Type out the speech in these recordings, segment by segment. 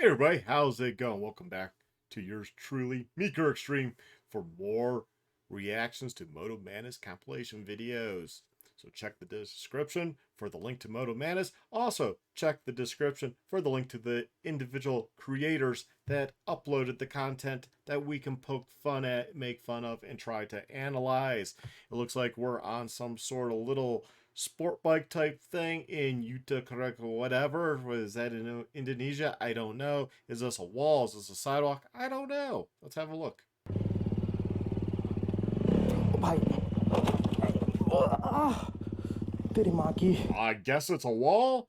everybody, how's it going? Welcome back to yours truly, Meeker Extreme, for more reactions to Moto Madness compilation videos. So check the description for the link to Moto Madness. Also, check the description for the link to the individual creators that uploaded the content that we can poke fun at, make fun of, and try to analyze. It looks like we're on some sort of little sport bike type thing in Utah, whatever. Was that in Indonesia? I don't know. Is this a wall? Is this a sidewalk? I don't know. Let's have a look. भाई तेरी माँ की I guess it's a wall.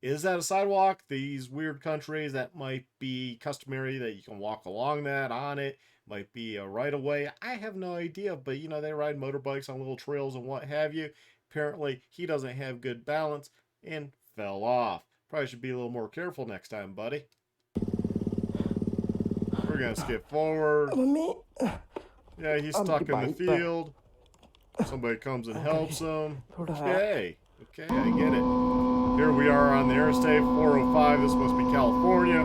Is that a sidewalk? These weird countries, that might be customary that you can walk along that, on it. Might be a right of way. I have no idea, but you know, they ride motorbikes on little trails and what have you. Apparently, he doesn't have good balance and fell off. Probably should be a little more careful next time, buddy. We're going to skip forward. Mummy Yeah, he's stuck in the field. Somebody comes and helps him. Okay, I get it. Here we are on the Interstate 405. This must be California.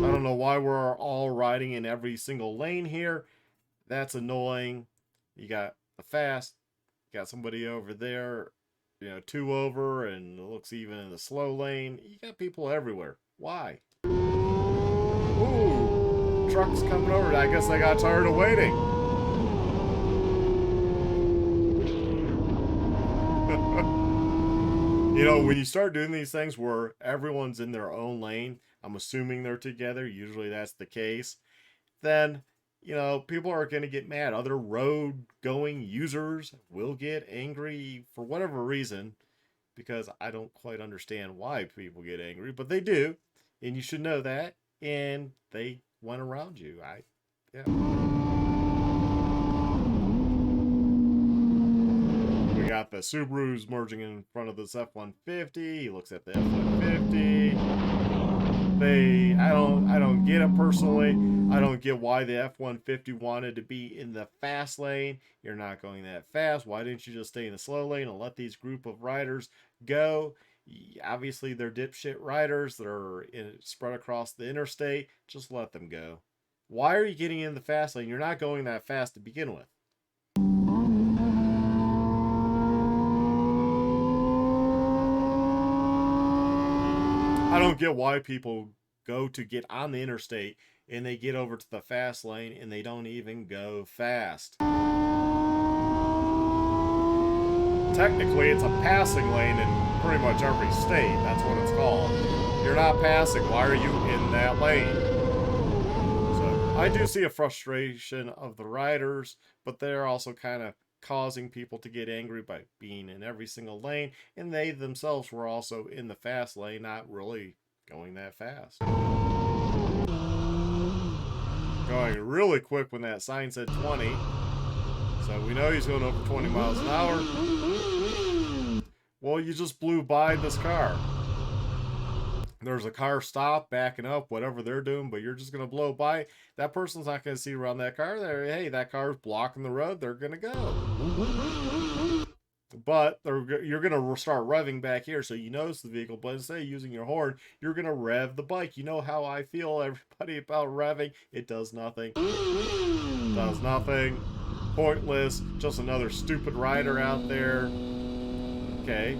I don't know why we're all riding in every single lane here. That's annoying. You got the fast, you got somebody over there, you know, two over, and it looks even in the slow lane. You got people everywhere. Why? Ooh, truck's coming over. I guess I got tired of waiting. You know, when you start doing these things where everyone's in their own lane, I'm assuming they're together, usually that's the case, then, you know, people are going to get mad. Other road-going users will get angry for whatever reason, because I don't quite understand why people get angry, but they do, and you should know that, and they went around you. Yeah. We got the Subarus merging in front of this F-150. He looks at the F-150. I don't get it personally. I don't get why the F-150 wanted to be in the fast lane. You're not going that fast. Why didn't you just stay in the slow lane and let these group of riders go? Obviously, they're dipshit riders that are spread across the interstate. Just let them go. Why are you getting in the fast lane? You're not going that fast to begin with. I don't get why people go to get on the interstate and they get over to the fast lane and they don't even go fast. Technically, it's a passing lane in pretty much every state. That's what it's called. You're not passing. Why are you in that lane? So I do see a frustration of the riders, but they're also kind of causing people to get angry by being in every single lane, and they themselves were also in the fast lane, not really going that fast. Going really quick when that sign said 20, so we know he's going over 20 miles an hour. Well, you just blew by this car. There's a car stopped, backing up, whatever they're doing, but you're just going to blow by. That person's not going to see around that car. Hey, that car's blocking the road. They're going to go. But you're going to start revving back here, so you notice the vehicle. But instead of using your horn, you're going to rev the bike. You know how I feel, everybody, about revving. It does nothing. Does nothing. Pointless. Just another stupid rider out there. Okay.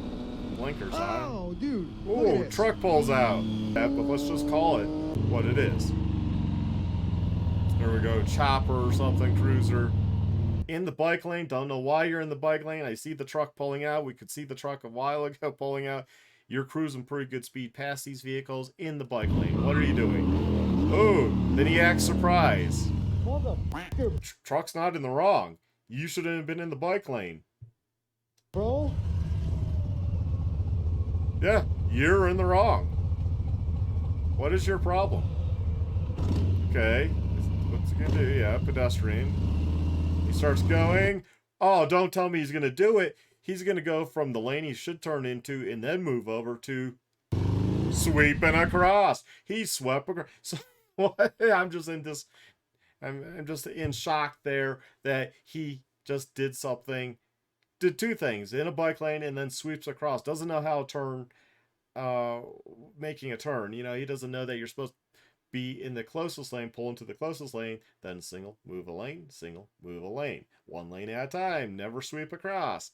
Blinkers on. Oh, dude. Oh, truck pulls out. But let's just call it what it is. There we go. Chopper or something. Cruiser. In the bike lane. Don't know why you're in the bike lane. I see the truck pulling out. We could see the truck a while ago pulling out. You're cruising pretty good speed past these vehicles in the bike lane. What are you doing? Oh, then he acts surprised. Truck's not in the wrong. You shouldn't have been in the bike lane. Bro? Yeah, you're in the wrong. What is your problem? Okay, what's he gonna do? Yeah, pedestrian. He starts going. Oh, don't tell me he's gonna do it. He's gonna go from the lane he should turn into and then move over to sweeping across. He swept across. So what? I'm just in shock there that he just did something. Did two things in a bike lane and then sweeps across. Doesn't know how to turn making a turn. You know, he doesn't know that you're supposed to be in the closest lane, pull into the closest lane, then single, move a lane, single, move a lane. One lane at a time, never sweep across.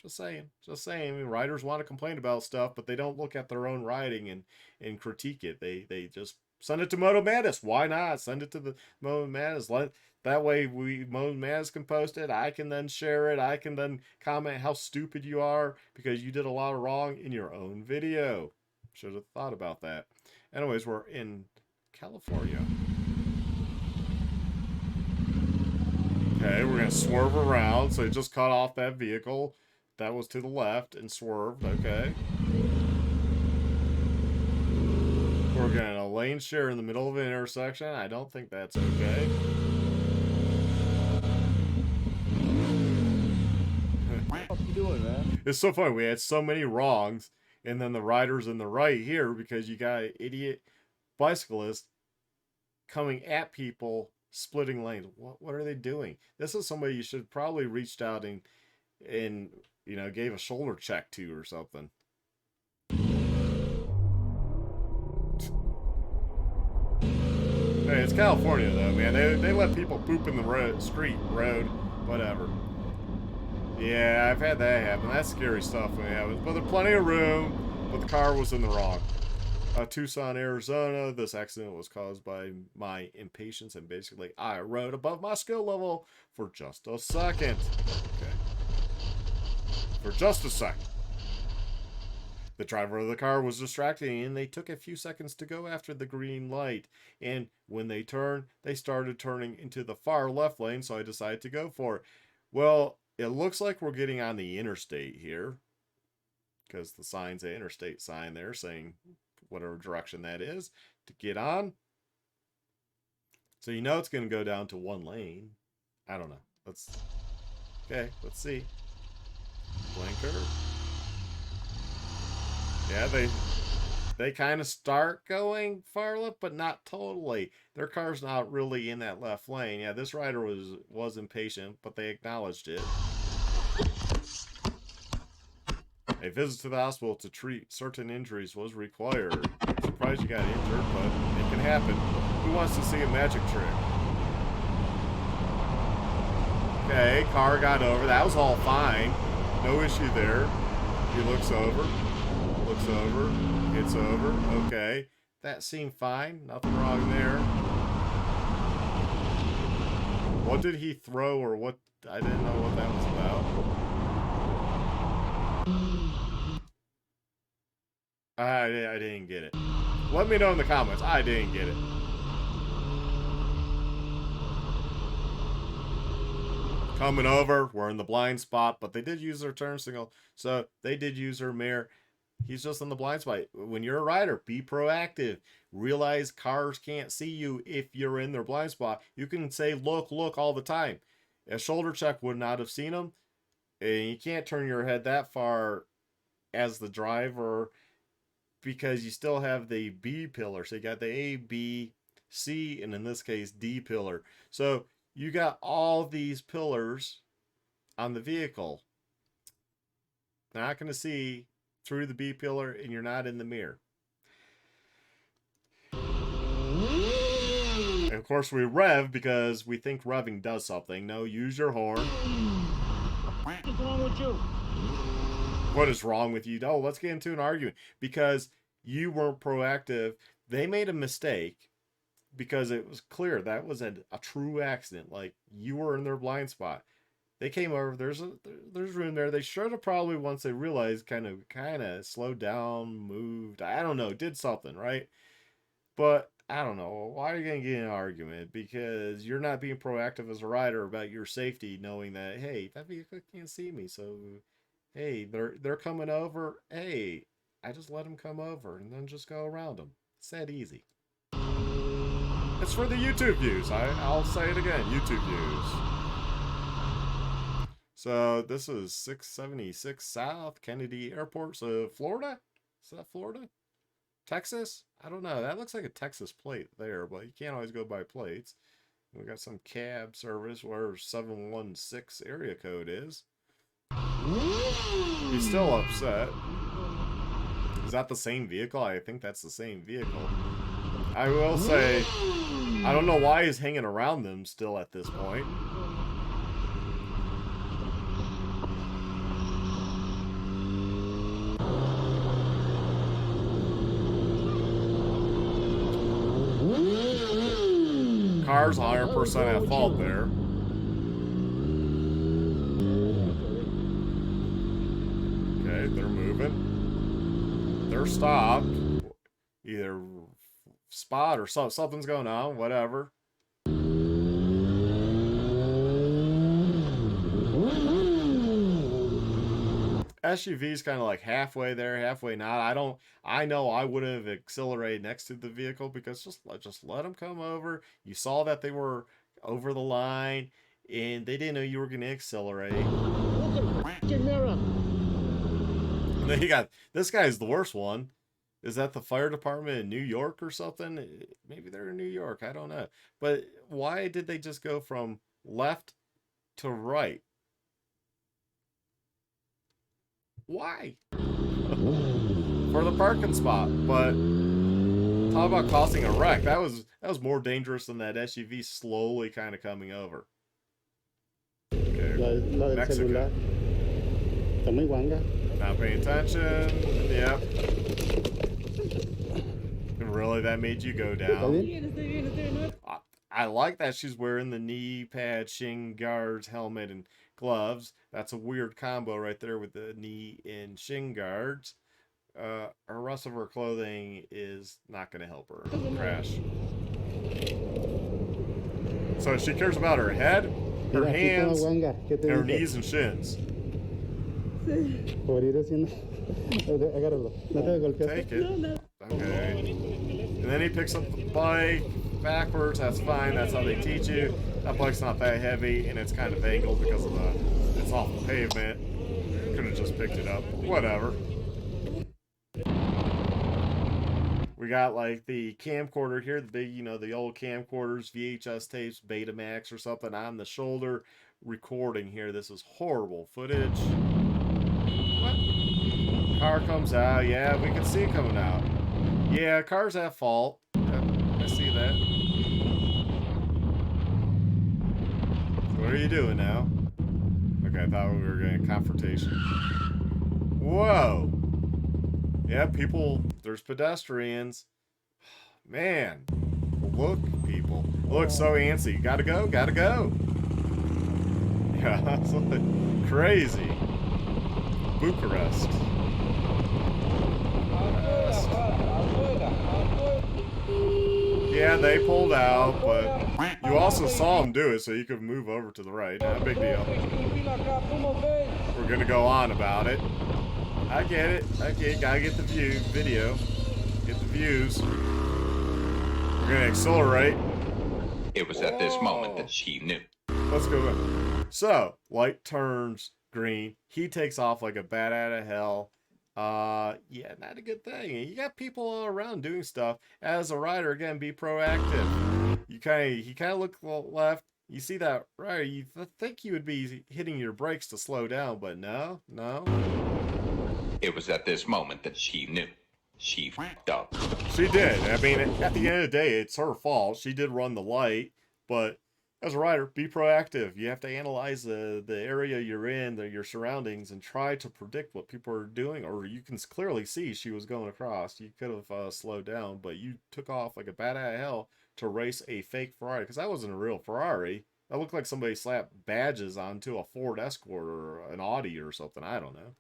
Just saying, just saying. I mean, riders want to complain about stuff, but they don't look at their own riding and critique it. They just send it to Moto Madness. Why not send it to the Moto Madness? That way Moto Madness can post it. I can then share it. I can then comment how stupid you are because you did a lot of wrong in your own video. Should have thought about that. Anyways, we're in California. Okay, we're gonna swerve around. So it just cut off that vehicle that was to the left and swerved. Okay. We're getting a lane share in the middle of an intersection. I don't think that's okay. What you doing, man? It's so funny. We had so many wrongs, and then the riders in the right here because you got an idiot bicyclist coming at people, splitting lanes. What are they doing? This is somebody you should probably reached out and you know, gave a shoulder check to or something. Hey, it's California though, man. They let people poop in the road, whatever. Yeah, I've had that happen. That's scary stuff when it happens. But there's plenty of room, but the car was in the wrong. Tucson, Arizona. This accident was caused by my impatience, and basically I rode above my skill level for just a second. Okay. For just a second. The driver of the car was distracting, and they took a few seconds to go after the green light. And when they turned, they started turning into the far left lane, so I decided to go for it. Well, it looks like we're getting on the interstate here, because the sign's an interstate sign there saying whatever direction that is to get on. So you know it's going to go down to one lane. I don't know. Okay, let's see. Blinker. Yeah, they kind of start going far left, but not totally. Their car's not really in that left lane. Yeah, this rider was impatient, but they acknowledged it. A visit to the hospital to treat certain injuries was required. Surprised you got injured, but it can happen. Who wants to see a magic trick? Okay, car got over. That was all fine. No issue there. He looks over. Looks over. Gets over. Okay. That seemed fine. Nothing wrong there. What did he throw or what? I didn't know what that was about. I didn't get it. Let me know in the comments. I didn't get it. Coming over. We're in the blind spot, but they did use their turn signal. So they did use their mirror. He's just in the blind spot. When you're a rider, be proactive. Realize cars can't see you if you're in their blind spot. You can say, look, look, all the time. A shoulder check would not have seen him. And you can't turn your head that far as the driver because you still have the B pillar. So you got the A, B, C, and in this case, D pillar. So you got all these pillars on the vehicle. They're not going to see through the B pillar, and you're not in the mirror. And of course, we rev because we think revving does something. No, use your horn. What's wrong with you? What is wrong with you? Oh, let's get into an argument because you weren't proactive. They made a mistake because it was clear that was a true accident. Like you were in their blind spot. They came over. There's room there. They should have probably, once they realized, kind of slowed down, moved. I don't know, did something, right? But I don't know. Why are you gonna get in an argument? Because you're not being proactive as a rider about your safety, knowing that hey, that vehicle can't see me. So hey, they're coming over. Hey, I just let them come over and then just go around them. It's that easy. It's for the YouTube views. I'll say it again, YouTube views. So this is 676 South Kennedy Airport. So Florida? Is that Florida? Texas? I don't know. That looks like a Texas plate there, but you can't always go by plates. We got some cab service where 716 area code is. He's still upset. that the same vehicle? I think that's the same vehicle. I will say, I don't know why he's hanging around them still at this point. Car's 100% at fault there. Okay, they're moving. They're stopped. Either spot or something's going on, whatever. SUV's kind of like halfway there, halfway not. I know I would have accelerated next to the vehicle because just let them come over. You saw that they were over the line and they didn't know you were going to accelerate. Mirror. And then you got this guy's the worst one. Is that the fire department in New York or something? Maybe they're in New York. I don't know. But why did they just go from left to right? Why? For the parking spot. But talk about causing a wreck. That was more dangerous than that SUV slowly kind of coming over. Okay. Mexico. Not paying attention. Yep. Really, that made you go down. I like that she's wearing the knee pad, shin guards, helmet, and gloves. That's a weird combo right there with the knee and shin guards. Her rest of her clothing is not going to help her crash. So she cares about her head, her hands, and her knees and shins. Take it. Okay. And then he picks up the bike backwards. That's fine. That's how they teach you. That bike's not that heavy, and it's kind of angled because of it's off the pavement. Could have just picked it up. Whatever. We got like the camcorder here, the big, the old camcorders, VHS tapes, Betamax or something on the shoulder recording here. This is horrible footage. What? Car comes out. Yeah, we can see it coming out. Yeah, car's at fault. Yeah, I see that. What are you doing now? Okay, I thought we were getting a confrontation. Whoa! Yeah, there's pedestrians. Man, look, people. Look, so antsy. Gotta go, gotta go. Yeah, that's like crazy. Bucharest. Yeah, they pulled out, but you also saw them do it, so you could move over to the right. Not a big deal. We're gonna go on about it. I get it. Gotta get the video. Get the views. We're gonna accelerate. It was at this moment that she knew. Let's go in. So, light turns green. He takes off like a bat out of hell. Yeah, not a good thing. You got people all around doing stuff. As a rider, again, be proactive. He kind of look left. You see that rider, you think you would be hitting your brakes to slow down, but no. It was at this moment that she knew. She f***ed up. She did. I mean, at the end of the day, it's her fault. She did run the light, but as a rider, be proactive. You have to analyze the area you're in, your surroundings, and try to predict what people are doing. Or you can clearly see she was going across. You could have slowed down, but you took off like a bat out of hell to race a fake Ferrari, because that wasn't a real Ferrari. That looked like somebody slapped badges onto a Ford Escort or an Audi or something. I don't know.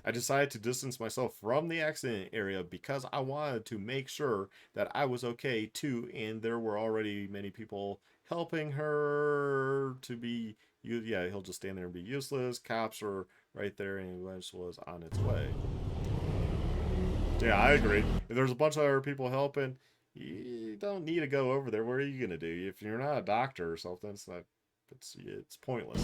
I decided to distance myself from the accident area because I wanted to make sure that I was okay too, and there were already many people helping her to be, yeah, he'll just stand there and be useless. Cops are right there, and ambulance was on its way. Yeah, I agree. If there's a bunch of other people helping, you don't need to go over there. What are you going to do? If you're not a doctor or something, it's pointless.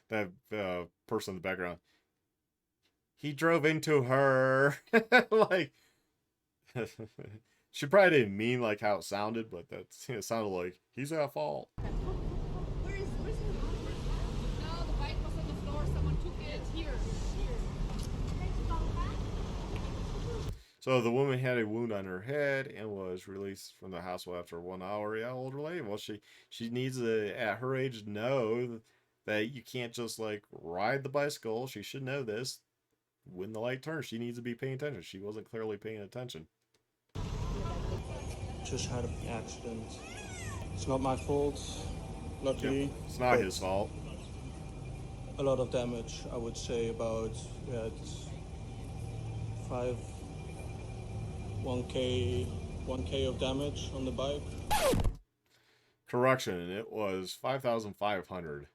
That person in the background. He drove into her. Like, She probably didn't mean like how it sounded, but that's it sounded like he's at fault. Where's no, the bike was on the floor. Someone took it. Here. So the woman had a wound on her head and was released from the hospital after 1 hour. Yeah, older lady. Well, she needs to, at her age, know that you can't just like ride the bicycle. She should know this. When the light turns, she needs to be paying attention. She wasn't clearly paying attention. Just had an accident. It's not my fault, luckily. Yeah, it's not his fault. A lot of damage, I would say about, yeah, it's 1K of damage on the bike. Correction, it was 5,500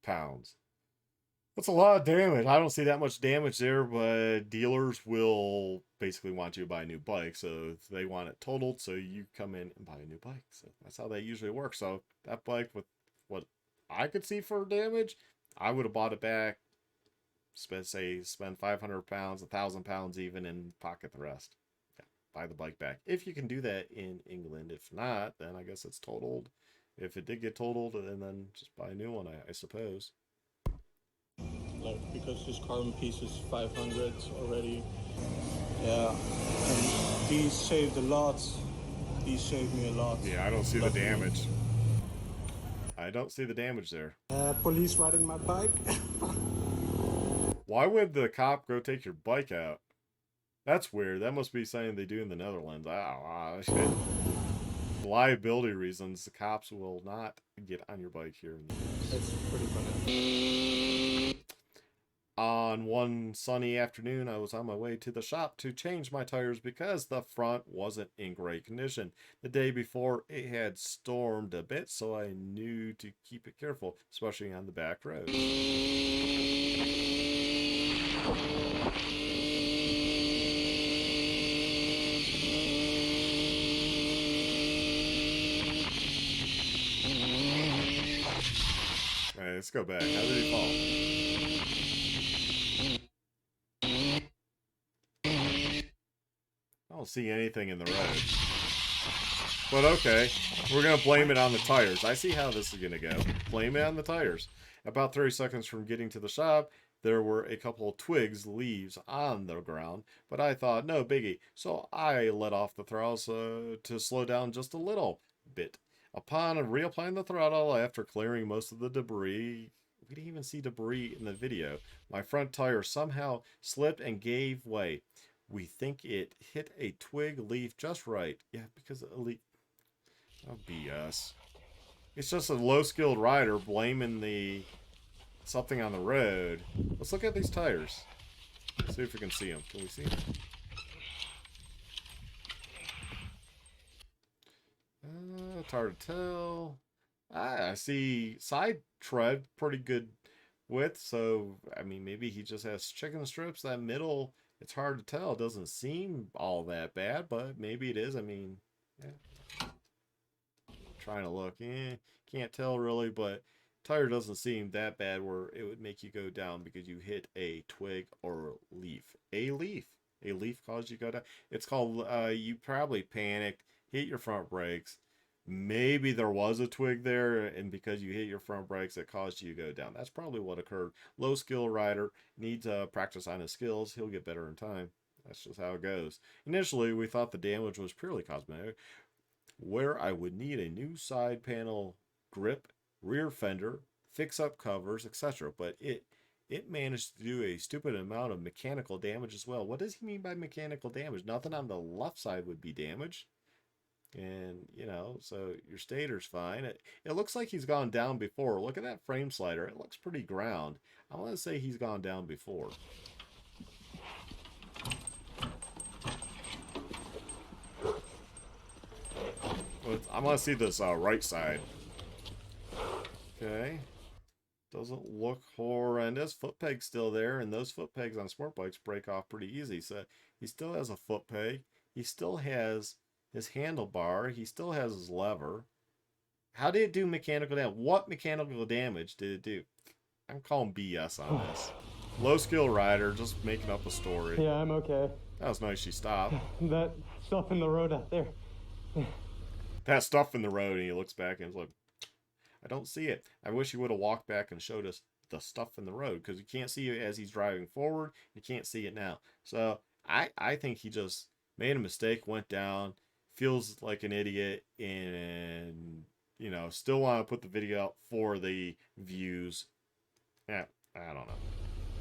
pounds. That's a lot of damage. I don't see that much damage there, but dealers will basically want you to buy a new bike. So they want it totaled, so you come in and buy a new bike. So that's how that usually works. So that bike, with what I could see for damage, I would have bought it back, spend 500 pounds, 1,000 pounds even, and pocket the rest. Yeah, buy the bike back. If you can do that in England. If not, then I guess it's totaled. If it did get totaled, then just buy a new one, I suppose. Like, because this carbon piece is 500 already. Yeah, and these saved a lot. These saved me a lot. Yeah, I don't see the damage. I don't see the damage there. Police riding my bike. Why would the cop go take your bike out? That's weird. That must be something they do in the Netherlands. Liability reasons, the cops will not get on your bike here. That's pretty funny. On one sunny afternoon, I was on my way to the shop to change my tires because the front wasn't in great condition. The day before, it had stormed a bit, so I knew to keep it careful, especially on the back roads. All right, let's go back. How did he fall? I don't see anything in the road. But okay, we're going to blame it on the tires. I see how this is going to go. Blame it on the tires. About 30 seconds from getting to the shop, there were a couple of twigs, leaves on the ground, but I thought, no biggie. So I let off the throttles to slow down just a little bit. Upon reapplying the throttle after clearing most of the debris, we didn't even see debris in the video, my front tire somehow slipped and gave way. We think it hit a twig leaf just right. Yeah, because a leaf. Oh, BS. It's just a low-skilled rider blaming something on the road. Let's look at these tires. See if we can see them. Can we see them? It's hard to tell. I see side tread pretty good width. So, I mean, maybe he just has chicken strips. That middle, it's hard to tell. It doesn't seem all that bad, but maybe it is. I mean, yeah. Trying to look. Can't tell really, but tire doesn't seem that bad where it would make you go down because you hit a twig or leaf. A leaf caused you to go down. It's called, you probably panicked, hit your front brakes. Maybe there was a twig there, and because you hit your front brakes, it caused you to go down. That's probably what occurred. Low skill rider needs practice on his skills. He'll get better in time. That's just how it goes. Initially, we thought the damage was purely cosmetic, where I would need a new side panel grip, rear fender, fix up covers, etc. But it managed to do a stupid amount of mechanical damage as well. What does he mean by mechanical damage? Nothing on the left side would be damaged. And, you know, so your stator's fine. It looks like he's gone down before. Look at that frame slider. It looks pretty ground. I want to say he's gone down before. I want to see this right side. Okay. Doesn't look horrendous. Foot peg's still there, and those foot pegs on sport bikes break off pretty easy. So he still has a foot peg. He still has his handlebar. He still has his lever. How did it do mechanical damage? What mechanical damage did it do? I'm calling BS on this. Low skill rider, just making up a story. Yeah, I'm okay. That was nice she stopped. That stuff in the road out there. That stuff in the road, and he looks back and is like, I don't see it. I wish he would have walked back and showed us the stuff in the road, because you can't see it as he's driving forward. You can't see it now. So I think he just made a mistake, went down, feels like an idiot, and still want to put the video out for the views. Yeah, I don't know.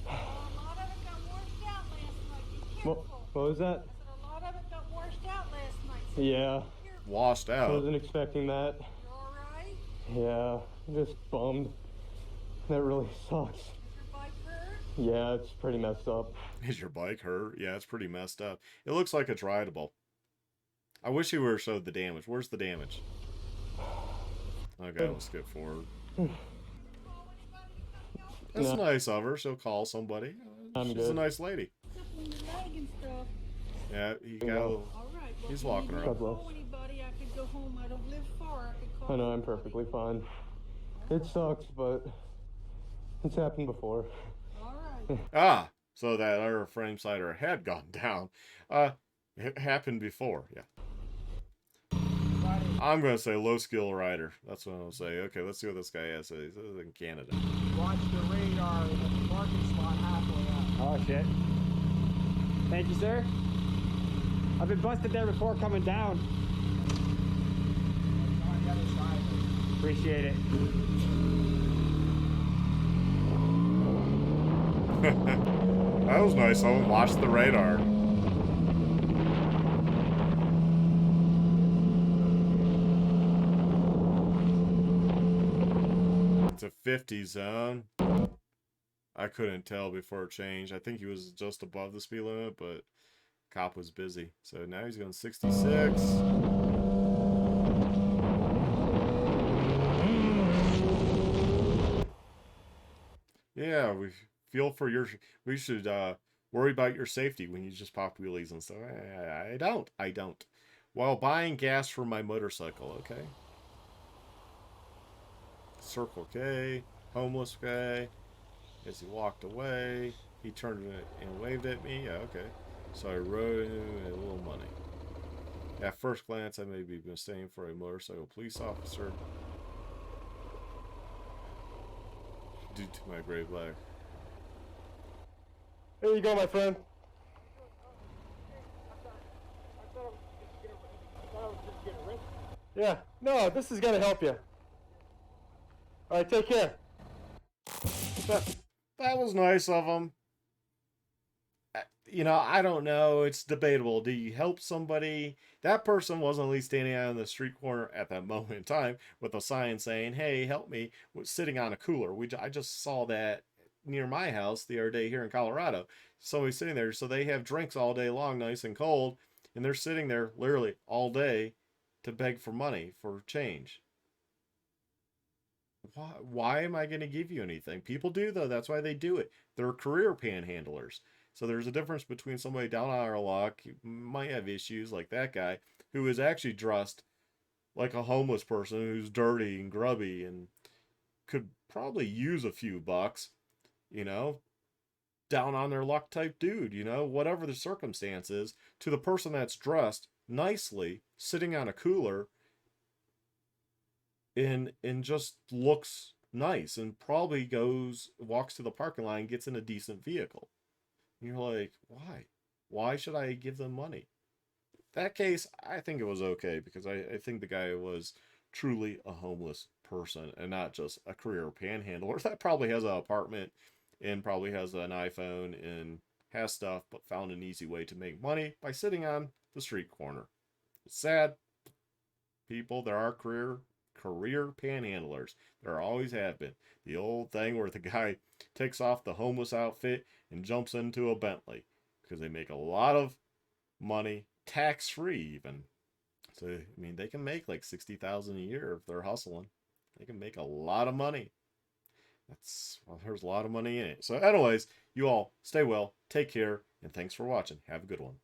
A lot of it got washed out last night. Be careful. What was that? I said a lot of it got washed out last night. So Yeah, be careful. Washed I out. wasn't expecting that. You alright? Yeah, I'm just bummed. That really sucks. Is your bike hurt? Yeah, it's pretty messed up. Is your bike hurt? Yeah, it's pretty messed up. It looks like it's rideable. I wish he would have showed the damage. Where's the damage? Okay, we'll skip forward. Call anybody to come help you? That's No. nice of her. She'll call somebody. I'm She's good. a nice lady. Except on your leg and stuff. Yeah, he got a little... Alright. Well, He's if you walking need me around. to call anybody, I could go home. I don't live far. I could call I know, I'm anybody. perfectly fine. It sucks, but it's happened before. Alright. Ah, so that other frame slider had gone down. It happened before, yeah. I'm going to say low skill rider. That's what I'll say. Okay, let's see what this guy has. He's in Canada. Watch the radar at the parking spot halfway up. Oh shit. Thank you, sir. I've been busted there before coming down. It's on the other side. Appreciate it. That was nice. Someone watched the radar. It's a 50 zone. I couldn't tell before it changed. I think he was just above the speed limit, but cop was busy. So now he's going 66. Yeah, we should worry about your safety when you just pop wheelies and stuff. I don't. While buying gas for my motorcycle, okay? Circle K, homeless guy. As he walked away, he turned and waved at me. Yeah, okay. So I wrote him a little money. At first glance, I may be mistaken for a motorcycle police officer due to my gray black. Here you go, my friend. Yeah, no, this is gonna help you. All right, take care. That was nice of him. I don't know. It's debatable. Do you help somebody? That person wasn't at least standing out on the street corner at that moment in time with a sign saying, hey, help me, sitting on a cooler. I just saw that near my house the other day here in Colorado. Somebody's sitting there. So they have drinks all day long, nice and cold. And they're sitting there literally all day to beg for money, for change. Why am I going to give you anything? People do, though. That's why they do it. They're career panhandlers. So there's a difference between somebody down on our luck, who might have issues like that guy, who is actually dressed like a homeless person who's dirty and grubby and could probably use a few bucks, down on their luck type dude, whatever the circumstances, to the person that's dressed nicely, sitting on a cooler, and just looks nice and probably walks to the parking lot and gets in a decent vehicle. And you're like, why? Why should I give them money? That case, I think it was okay, because I think the guy was truly a homeless person and not just a career panhandler that probably has an apartment and probably has an iPhone and has stuff, but found an easy way to make money by sitting on the street corner. It's sad. People, there are career panhandlers. There always have been. The old thing where the guy takes off the homeless outfit and jumps into a Bentley because they make a lot of money, tax-free even. So, they can make like $60,000 a year if they're hustling. They can make a lot of money. There's a lot of money in it. So anyways, you all stay well, take care, and thanks for watching. Have a good one.